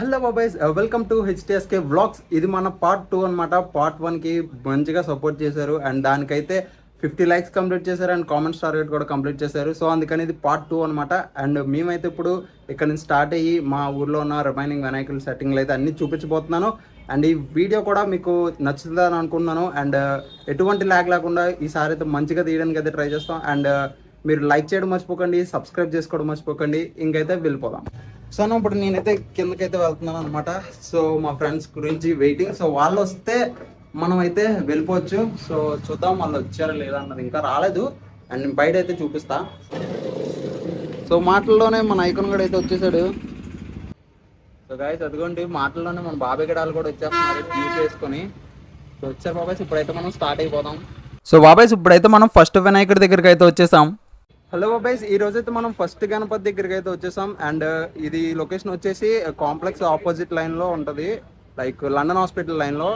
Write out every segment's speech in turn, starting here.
Hello బాబాయ్స్, welcome to HTSK vlogs. ఇది మన పార్ట్ 2 అనమాట. పార్ట్ 1కి మంచిగా సపోర్ట్ చేశారు అండ్ దానికైతే 50 లైక్స్ కంప్లీట్ చేశారు అండ్ కామెంట్స్ టార్గెట్ కూడా కంప్లీట్ చేశారు. సో అందుకని ఇది పార్ట్ 2 అనమాట. అండ్ మేమైతే ఇప్పుడు ఇక్కడ నుంచి స్టార్ట్ అయ్యి మా ఊర్లో ఉన్న రిమైనింగ్ వినాయకుల సెట్టింగ్లు అయితే అన్నీ చూపించబోతున్నాను. అండ్ ఈ వీడియో కూడా మీకు నచ్చుతుందని అనుకుంటున్నాను. అండ్ ఎటువంటి ల్యాగ్ లేకుండా ఈసారి అయితే మంచిగా తీయడానికి అయితే ట్రై చేస్తాం. అండ్ మీరు లైక్ చేయడం మర్చిపోకండి, సబ్స్క్రైబ్ చేసుకోవడం మర్చిపోకండి. ఇంకైతే వెళ్ళిపోదాం. సో ఇప్పుడు నేనైతే కిందకైతే వెళ్తున్నాను అనమాట. సో మా ఫ్రెండ్స్ గురించి వెయిటింగ్. సో వాళ్ళు వస్తే మనం అయితే వెళ్ళిపోవచ్చు. సో చూద్దాం వాళ్ళు వచ్చారా లేదా అన్నది. ఇంకా రాలేదు అండ్ బయట అయితే చూపిస్తా. సో మాటల్లోనే మన ఐకాన్ కూడా అయితే వచ్చేసాడు. సో గాయస్ అదిగోండి, మాటల్లోనే మన బాబాయ్ గడాలు కూడా వచ్చేస్తున్నారు యూజ్ చేసుకొని. సో వచ్చారు బాబాయ్స్. ఇప్పుడైతే మనం స్టార్ట్ అయిపోదాం. సో బాబాయ్స్ ఇప్పుడైతే మనం ఫస్ట్ వినాయకుడి దగ్గరికి అయితే వచ్చేసాం. హలో బాబాయ్స్, ఈ రోజైతే మనం ఫస్ట్ గణపతి దగ్గరికి అయితే వచ్చేసాం. అండ్ ఇది లొకేషన్ వచ్చేసి కాంప్లెక్స్ ఆపోజిట్ లైన్లో ఉంటుంది, లైక్ లండన్ హాస్పిటల్ లైన్లో.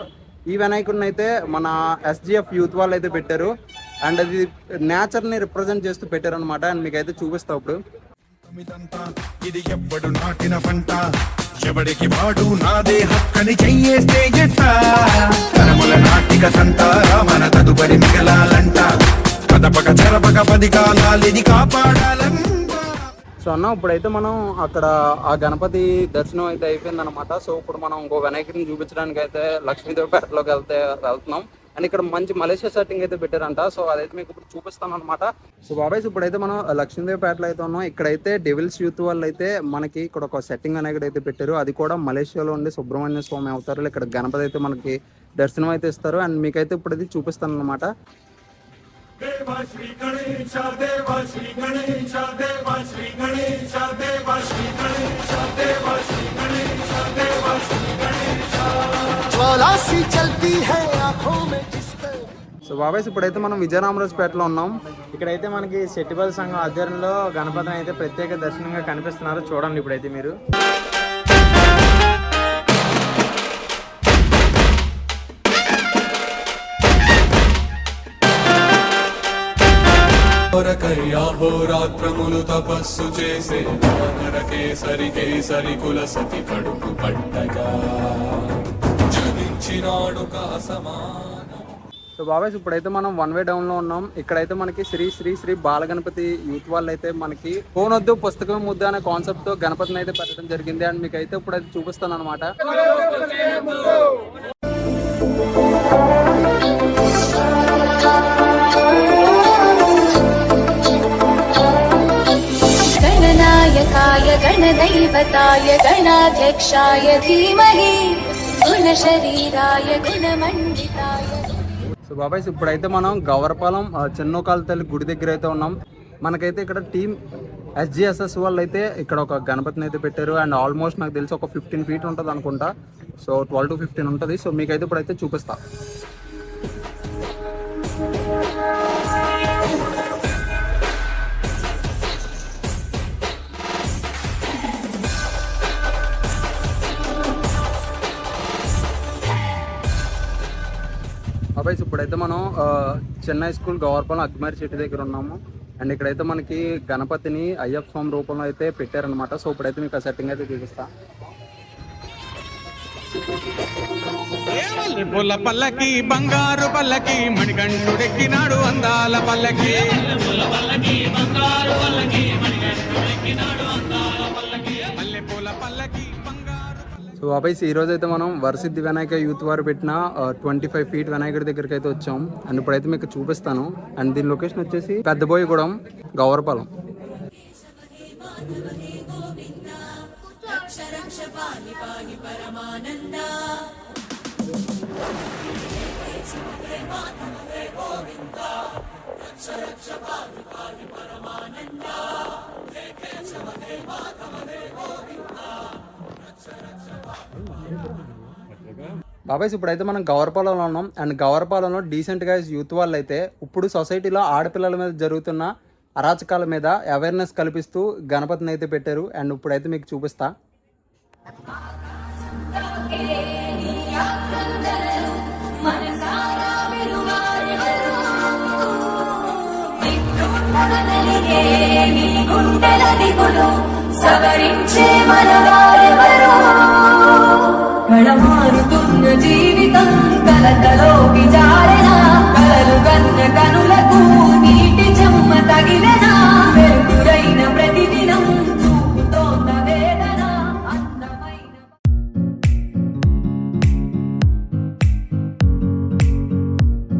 ఈ వినాయకుడిని అయితే మన ఎస్జిఎఫ్ యూత్ వాళ్ళు అయితే పెట్టారు. అండ్ అది నేచర్ని రిప్రజెంట్ చేస్తూ పెట్టారు అనమాట. అండ్ మీకు అయితే చూపిస్తా ఇప్పుడు. ఇది ఎవ్వడు నాటిన పంట, ఎవడికి వాడు నాదే హక్కని చెయ్యేస్తే ఎట్ట, తరముల నాటిక సంతారా మన తదుపరి మిగలాలంట, కదపక చెరపక 10 కాలాలిది కాపాడాలంట. సో అన్న ఇప్పుడైతే మనం అక్కడ ఆ గణపతి దర్శనం అయితే అయిపోయింది అనమాట. సో ఇప్పుడు మనం ఇంకో వినాయకుడిని చూపించడానికి అయితే లక్ష్మీదేవిపేటలోకి వెళ్తున్నాం. అండ్ ఇక్కడ మంచి మలేషియా సెట్టింగ్ అయితే పెట్టారంట. సో అదైతే మీకు ఇప్పుడు చూపిస్తాను అనమాట. సో బాబాయ్స్ ఇప్పుడైతే మనం లక్ష్మీదేవిపేటలో అయితే ఉన్నాం. ఇక్కడైతే డెవిల్స్ యూత్ వాళ్ళు అయితే మనకి ఇక్కడ ఒక సెట్టింగ్ అనేది అయితే పెట్టారు. అది కూడా మలేషియాలో ఉండి సుబ్రహ్మణ్య స్వామి అవతారాలు ఇక్కడ గణపతి అయితే మనకి దర్శనం అయితే ఇస్తారు. అండ్ మీకైతే ఇప్పుడు అది చూపిస్తాను అనమాట. దేవా శ్రీ గణేశ దేవా శ్రీ గణేశ దేవా శ్రీ గణేశ దేవా శ్రీ గణేశ దేవా శ్రీ గణేశ దేవా శ్రీ గణేశ జ్వాలా సి చల్తీ హై ఆంఖోं में जिसके. సో బాబాయ్స్ ఇప్పుడైతే మనం విజయరామరాజుపేటలో ఉన్నాం. ఇక్కడైతే మనకి శెట్టిపల్లి సంఘం ఆధ్వర్యంలో గణపతిని అయితే ప్రత్యేక దర్శనంగా కనిపిస్తున్నారు. చూడండి ఇప్పుడైతే మీరు. రాత్రములు తపస్సు చేసే కేసరి కుల సతి కడుపు పట్టగా జనించినాడు సమాన. సో బాబాయ్స్ ఇప్పుడైతే మనం 1 వే డౌన్ లో ఉన్నాం. ఇక్కడైతే మనకి శ్రీ శ్రీ శ్రీ బాలగణపతి యూత్ వాళ్ళు అయితే మనకి ఫోన్ వద్దు పుస్తకం ముద్దు అనే కాన్సెప్ట్ తో గణపతిని అయితే పెట్టడం జరిగింది. అండ్ మీకు అయితే ఇప్పుడు అది చూపిస్తాను అనమాట. గణనాయకాయ గణదైవతాయ గణాధ్యక్షాయ ధీమహి గుణశరీరాయ గుణమండితాయ. సో బాబాయ్స్ ఇప్పుడైతే మనం గవరపాలెం చెన్నోకాల తల్లి గుడి దగ్గర అయితే ఉన్నాం. మనకైతే ఇక్కడ టీమ్ ఎస్జిఎస్ఎస్ వాళ్ళు అయితే ఇక్కడ ఒక గణపతిని అయితే పెట్టారు. అండ్ ఆల్మోస్ట్ నాకు తెలిసి ఒక 15 feet ఉంటుంది అనుకుంటా. సో 12 to 15 ఉంటుంది. సో మీకైతే ఇప్పుడైతే చూపిస్తా. బాబాయ్స్ ఇప్పుడైతే మనం చెన్నై స్కూల్ గవర్పాలెం అగ్మారి చెట్టు దగ్గర ఉన్నాము. అండ్ ఇక్కడైతే మనకి గణపతిని అయ్యప్ప స్వామి రూపంలో అయితే పెట్టారనమాట. సో ఇప్పుడైతే మీకు ఆ సెట్టింగ్ అయితే చూపిస్తా. పల్లకి బంగారు పల్లకి మణికంఠుడెక్కినాడు అందాల పల్లకి. సో బాబాయ్స్ ఈరోజు అయితే మనం వరసిద్ధి వినాయక యూత్ వారు పెట్టిన 25 feet వినాయకుడి దగ్గరికి అయితే వచ్చాం. అండ్ ఇప్పుడైతే మీకు చూపిస్తాను. అండ్ దీని లొకేషన్ వచ్చేసి పెద్దబోయిగూడెం గవర్పాలెం. బాబాయ్స్ ఇప్పుడైతే మనం గవర్పాలెంలో ఉన్నాం. అండ్ గవర్పాలెంలో డీసెంట్ గైస్ యూత్ వాళ్ళు అయితే ఇప్పుడు సొసైటీలో ఆడపిల్లల మీద జరుగుతున్న అరాచకాల మీద అవేర్నెస్ కల్పిస్తూ గణపతిని అయితే పెట్టారు. అండ్ ఇప్పుడైతే మీకు చూపిస్తా. సవరించే మనవారెవరు